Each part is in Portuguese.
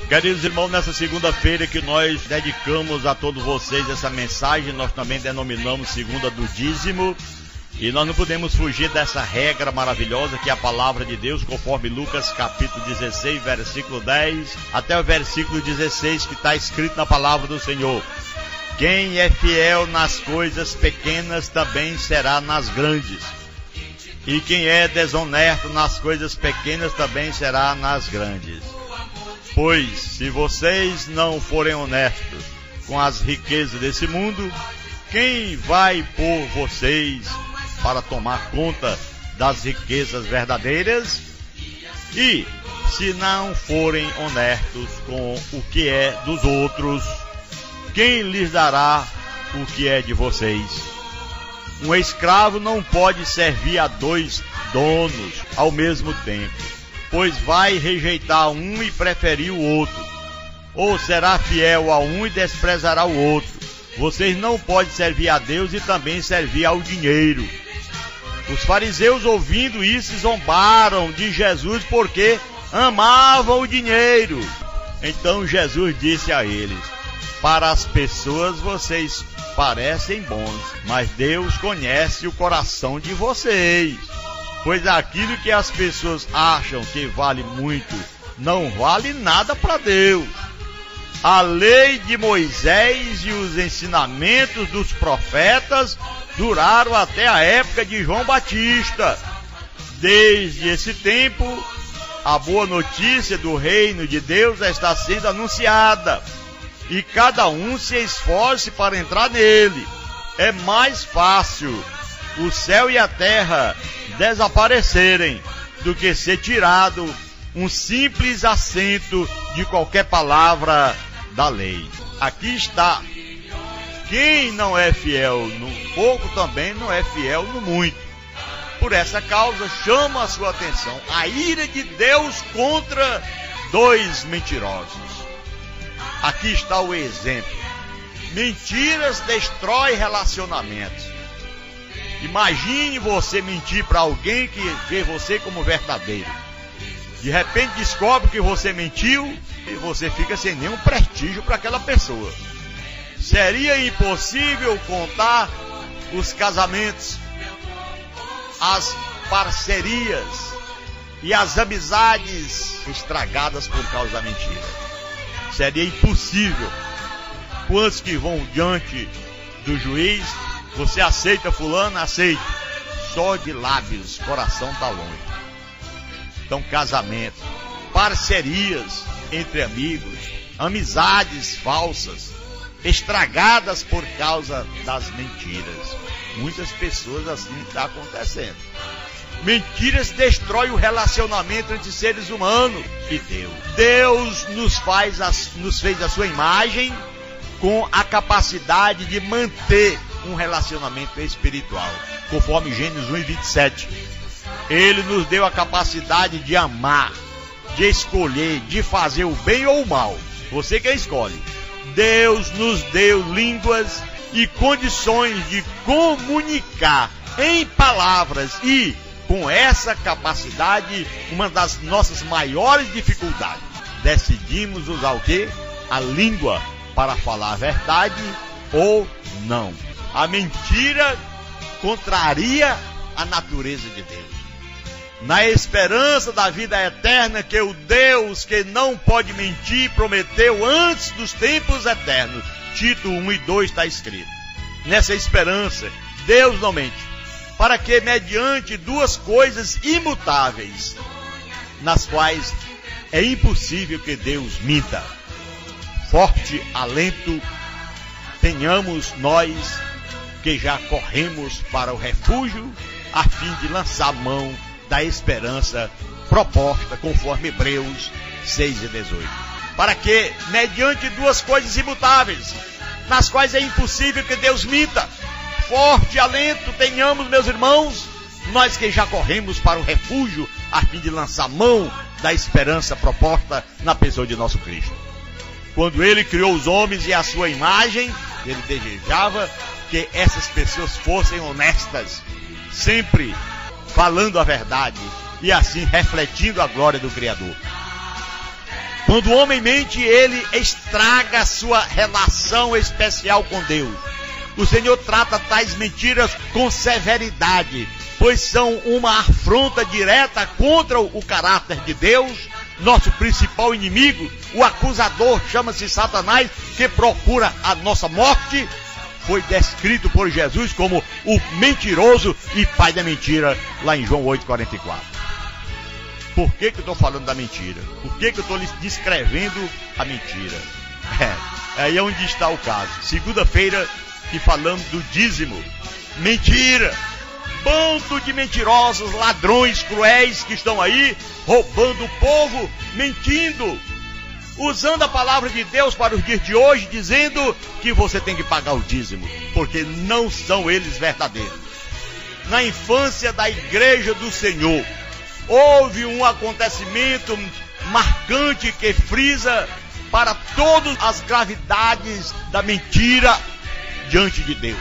Queridos irmãos, nessa segunda-feira que nós dedicamos a todos vocês essa mensagem, nós também denominamos segunda do dízimo, e nós não podemos fugir dessa regra maravilhosa que é a palavra de Deus, conforme Lucas capítulo 16, versículo 10 até o versículo 16, que está escrito na palavra do Senhor: quem é fiel nas coisas pequenas também será nas grandes, e quem é desonesto nas coisas pequenas também será nas grandes. Pois, se vocês não forem honestos com as riquezas desse mundo, quem vai pôr vocês para tomar conta das riquezas verdadeiras? E, se não forem honestos com o que é dos outros, quem lhes dará o que é de vocês? Um escravo não pode servir a dois donos ao mesmo tempo, pois vai rejeitar um e preferir o outro, ou será fiel a um e desprezará o outro. Vocês não podem servir a Deus e também servir ao dinheiro. Os fariseus, ouvindo isso, zombaram de Jesus porque amavam o dinheiro. Então Jesus disse a eles: para as pessoas vocês parecem bons, mas Deus conhece o coração de vocês. Pois aquilo que as pessoas acham que vale muito, não vale nada para Deus. A lei de Moisés e os ensinamentos dos profetas duraram até a época de João Batista. Desde esse tempo, a boa notícia do reino de Deus está sendo anunciada, e cada um se esforce para entrar nele. É mais fácil o céu e a terra desaparecerem do que ser tirado um simples assento de qualquer palavra da lei. Aqui está: quem não é fiel no pouco também não é fiel no muito. Por essa causa chama a sua atenção a ira de Deus contra dois mentirosos. Aqui está o exemplo: mentiras destroem relacionamentos. Imagine você mentir para alguém que vê você como verdadeiro. De repente descobre que você mentiu e você fica sem nenhum prestígio para aquela pessoa. Seria impossível contar os casamentos, as parcerias e as amizades estragadas por causa da mentira. Seria impossível. Quantos que vão diante do juiz? Você aceita fulano? Aceita. Só de lábios, coração está longe. Então, casamento, parcerias entre amigos, amizades falsas, estragadas por causa das mentiras. Muitas pessoas assim está acontecendo. Mentiras destroem o relacionamento entre seres humanos e Deus. Deus nos fez a sua imagem com a capacidade de manter um relacionamento espiritual, conforme Gênesis 1:27. Ele nos deu a capacidade de amar, de escolher, de fazer o bem ou o mal. Você que escolhe. Deus nos deu línguas e condições de comunicar em palavras, e com essa capacidade, uma das nossas maiores dificuldades, decidimos usar o quê? A língua para falar a verdade ou não. A mentira contraria a natureza de Deus. Na esperança da vida eterna que o Deus que não pode mentir prometeu antes dos tempos eternos. Tito 1:2 está escrito. Nessa esperança, Deus não mente, para que mediante duas coisas imutáveis, nas quais é impossível que Deus minta, forte alento tenhamos nós que já corremos para o refúgio, a fim de lançar mão da esperança proposta, conforme Hebreus 6:18. Para que, mediante duas coisas imutáveis, nas quais é impossível que Deus minta, forte alento tenhamos, meus irmãos, nós que já corremos para o refúgio, a fim de lançar mão da esperança proposta na pessoa de nosso Cristo. Quando Ele criou os homens e a sua imagem, Ele desejava que essas pessoas fossem honestas, sempre falando a verdade e assim refletindo a glória do Criador. Quando o homem mente, ele estraga a sua relação especial com Deus. O Senhor trata tais mentiras com severidade, pois são uma afronta direta contra o caráter de Deus, nosso principal inimigo. O acusador chama-se Satanás, que procura a nossa morte. Foi descrito por Jesus como o mentiroso e pai da mentira, lá em João 8,44. Por que eu estou falando da mentira? Por que eu estou lhes descrevendo a mentira? Aí é onde está o caso. Segunda-feira, que falamos do dízimo. Mentira! Bando de mentirosos, ladrões cruéis que estão aí, roubando o povo, mentindo, usando a palavra de Deus para os dias de hoje, dizendo que você tem que pagar o dízimo, porque não são eles verdadeiros. Na infância da igreja do Senhor, houve um acontecimento marcante que frisa para todas as gravidades da mentira diante de Deus.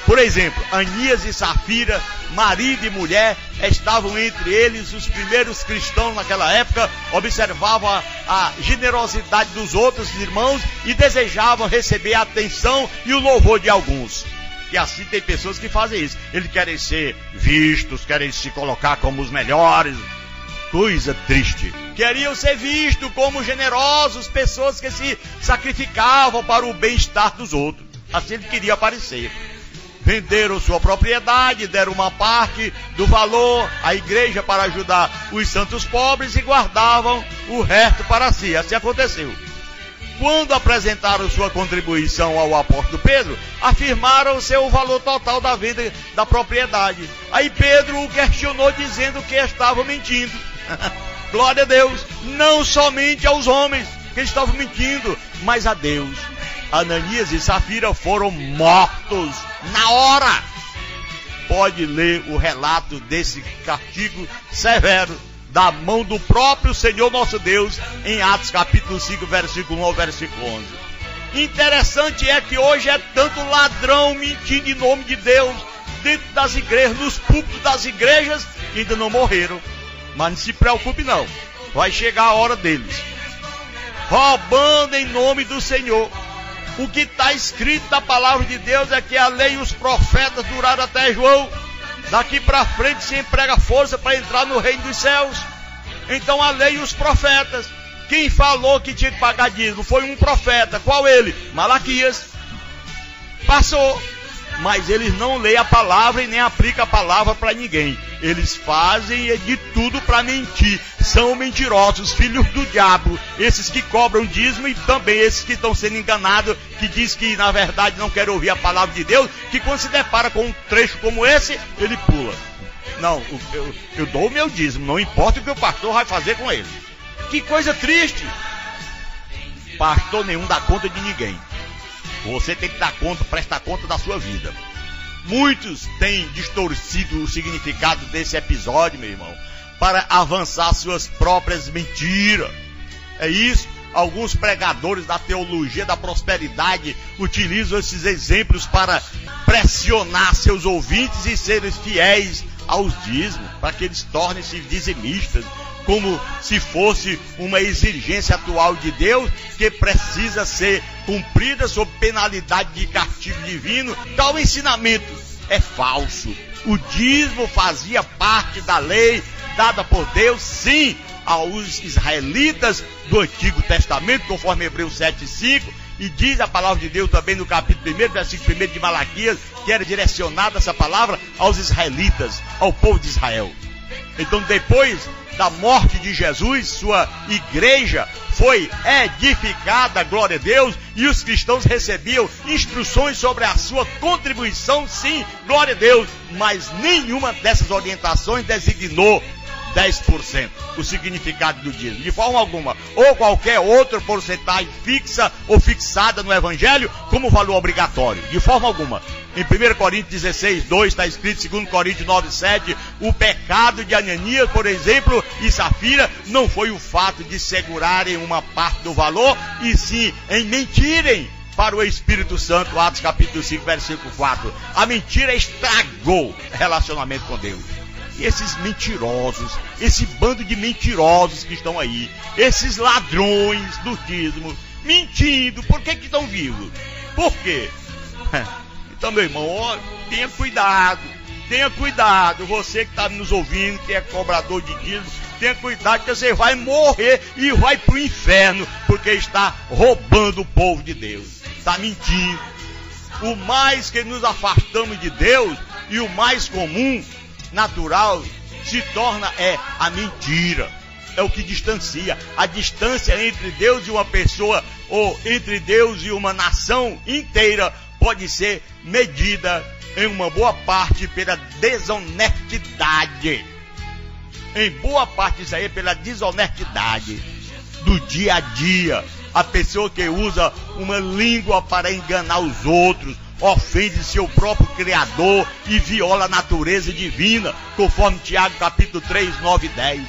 Por exemplo, Ananias e Safira, marido e mulher, estavam entre eles os primeiros cristãos naquela época, observavam a generosidade dos outros irmãos e desejavam receber a atenção e o louvor de alguns. E assim tem pessoas que fazem isso. Eles querem ser vistos, querem se colocar como os melhores. Coisa triste. Queriam ser vistos como generosos, pessoas que se sacrificavam para o bem-estar dos outros. Assim ele queria aparecer. Venderam sua propriedade, deram uma parte do valor à igreja para ajudar os santos pobres e guardavam o resto para si. Assim aconteceu. Quando apresentaram sua contribuição ao apóstolo Pedro, afirmaram o seu valor total da venda da propriedade. Aí Pedro o questionou dizendo que estava mentindo. Glória a Deus, não somente aos homens que estavam mentindo, mas a Deus. Ananias e Safira foram mortos na hora. Pode ler o relato desse castigo severo da mão do próprio Senhor nosso Deus em Atos capítulo 5, versículo 1 ao versículo 11. Interessante é que hoje é tanto ladrão mentindo em nome de Deus dentro das igrejas, nos púlpitos das igrejas, que ainda não morreram. Mas não se preocupe não, vai chegar a hora deles. Roubando em nome do Senhor. O que está escrito na palavra de Deus é que a lei e os profetas duraram até João. Daqui para frente se emprega força para entrar no reino dos céus. Então a lei e os profetas. Quem falou que tinha que pagar dízimo foi um profeta. Qual ele? Malaquias. Passou. Mas eles não leem a palavra e nem aplicam a palavra para ninguém. Eles fazem de tudo para mentir. São mentirosos, filhos do diabo. Esses que cobram dízimo e também esses que estão sendo enganados, que diz que na verdade não quer ouvir a palavra de Deus, que quando se depara com um trecho como esse, ele pula. Não, eu dou o meu dízimo, não importa o que o pastor vai fazer com ele. Que coisa triste. Pastor nenhum dá conta de ninguém. Você tem que dar conta, prestar conta da sua vida. Muitos têm distorcido o significado desse episódio, meu irmão, para avançar suas próprias mentiras. É isso. Alguns pregadores da teologia da prosperidade utilizam esses exemplos para pressionar seus ouvintes e serem fiéis aos dízimos, para que eles tornem-se dizimistas, como se fosse uma exigência atual de Deus que precisa ser cumprida sob penalidade de castigo divino. Tal ensinamento é falso. O dízimo fazia parte da lei dada por Deus, sim, aos israelitas do Antigo Testamento, conforme Hebreus 7,5, e diz a palavra de Deus também no capítulo 1, versículo 1 de Malaquias, que era direcionada essa palavra aos israelitas, ao povo de Israel. Então, depois da morte de Jesus, sua igreja foi edificada, glória a Deus, e os cristãos recebiam instruções sobre a sua contribuição, sim, glória a Deus, mas nenhuma dessas orientações designou 10%, o significado do dízimo, de forma alguma, ou qualquer outra porcentagem fixa ou fixada no Evangelho como valor obrigatório, de forma alguma. Em 1 Coríntios 16, 2 está escrito, 2 Coríntios 9, 7, o pecado de Ananias, por exemplo, e Safira, não foi o fato de segurarem uma parte do valor, e sim em mentirem para o Espírito Santo, Atos capítulo 5, versículo 4. A mentira estragou relacionamento com Deus. que esses mentirosos, esse bando de mentirosos que estão aí, esses ladrões do dízimo, mentindo, por que estão vivos? Por quê? Então, meu irmão, ó, tenha cuidado, você que está nos ouvindo, que é cobrador de dízimo, tenha cuidado que você vai morrer e vai para o inferno, porque está roubando o povo de Deus, está mentindo. O mais que nos afastamos de Deus e o mais comum, natural, se torna a mentira. É o que distancia. A distância entre Deus e uma pessoa, ou entre Deus e uma nação inteira, pode ser medida em uma boa parte pela desonestidade. Em boa parte isso aí é pela desonestidade do dia a dia. A pessoa que usa uma língua para enganar os outros, ofende seu próprio Criador e viola a natureza divina, conforme Tiago capítulo 3, 9 e 10.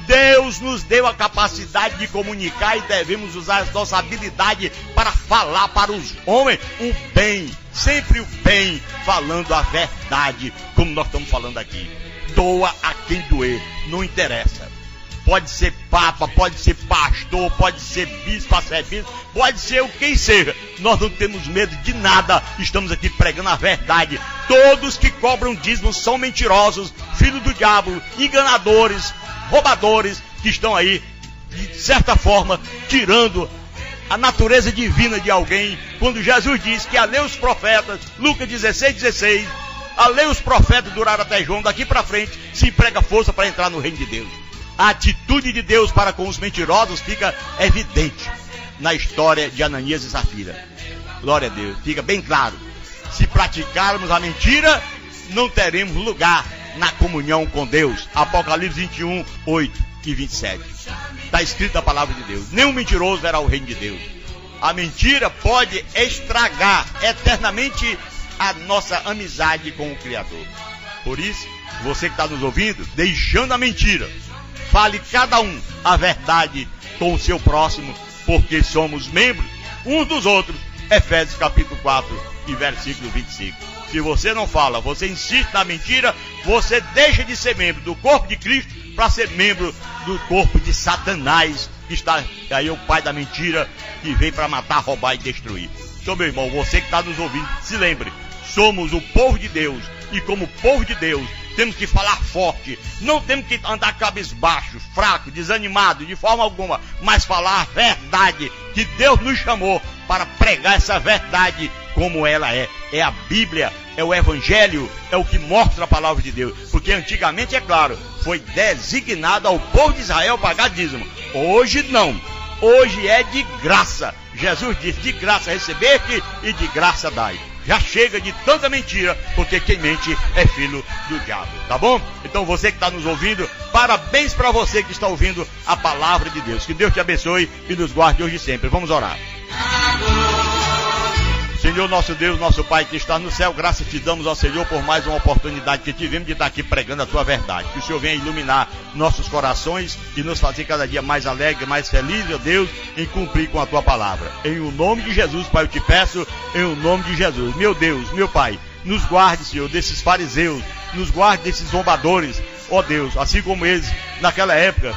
Deus nos deu a capacidade de comunicar e devemos usar a nossa habilidade para falar para os homens o bem, sempre o bem, falando a verdade, como nós estamos falando aqui. Doa a quem doer, não interessa. Pode ser papa, pode ser pastor, pode ser bispo, pode ser o que seja. Nós não temos medo de nada, estamos aqui pregando a verdade. Todos que cobram dízimo são mentirosos, filhos do diabo, enganadores, roubadores, que estão aí, de certa forma, tirando a natureza divina de alguém. Quando Jesus diz que a lei os profetas, Lucas 16, a lei os profetas duraram até João, daqui para frente se emprega força para entrar no reino de Deus. A atitude de Deus para com os mentirosos fica evidente na história de Ananias e Safira. Glória a Deus, fica bem claro. Se praticarmos a mentira, não teremos lugar na comunhão com Deus. Apocalipse 21, 8 e 27. Está escrito a palavra de Deus. Nenhum mentiroso verá o reino de Deus. A mentira pode estragar eternamente a nossa amizade com o Criador. Por isso, você que está nos ouvindo, deixando a mentira, fale cada um a verdade com o seu próximo, porque somos membros uns dos outros. Efésios capítulo 4 e versículo 25. Se você não fala, você insiste na mentira, você deixa de ser membro do corpo de Cristo para ser membro do corpo de Satanás, que está aí, o pai da mentira, que vem para matar, roubar e destruir. Então, meu irmão, você que está nos ouvindo, se lembre, somos o povo de Deus, e como povo de Deus, temos que falar forte, não temos que andar cabisbaixo, fraco, desanimado, de forma alguma, mas falar a verdade, que Deus nos chamou para pregar essa verdade como ela é. É a Bíblia, é o Evangelho, é o que mostra a palavra de Deus. Porque antigamente, é claro, foi designado ao povo de Israel pagar dízimo. Hoje não, hoje é de graça. Jesus disse, de graça recebeste e de graça dai. Já chega de tanta mentira, porque quem mente é filho do diabo, tá bom? Então você que está nos ouvindo, parabéns para você que está ouvindo a palavra de Deus. Que Deus te abençoe e nos guarde hoje e sempre. Vamos orar. Senhor, nosso Deus, nosso Pai que está no céu, graças te damos ao Senhor por mais uma oportunidade que tivemos de estar aqui pregando a tua verdade. Que o Senhor venha iluminar nossos corações e nos fazer cada dia mais alegre, mais feliz, meu Deus, em cumprir com a tua palavra. Em o nome de Jesus, Pai, eu te peço, em o nome de Jesus. Meu Deus, meu Pai, nos guarde, Senhor, desses fariseus, nos guarde desses zombadores, ó Deus, assim como eles, naquela época,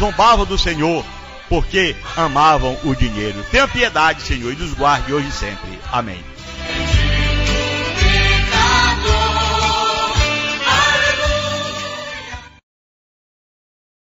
zombavam do Senhor, porque amavam o dinheiro. Tenha piedade, Senhor, e nos guarde hoje e sempre. Amém.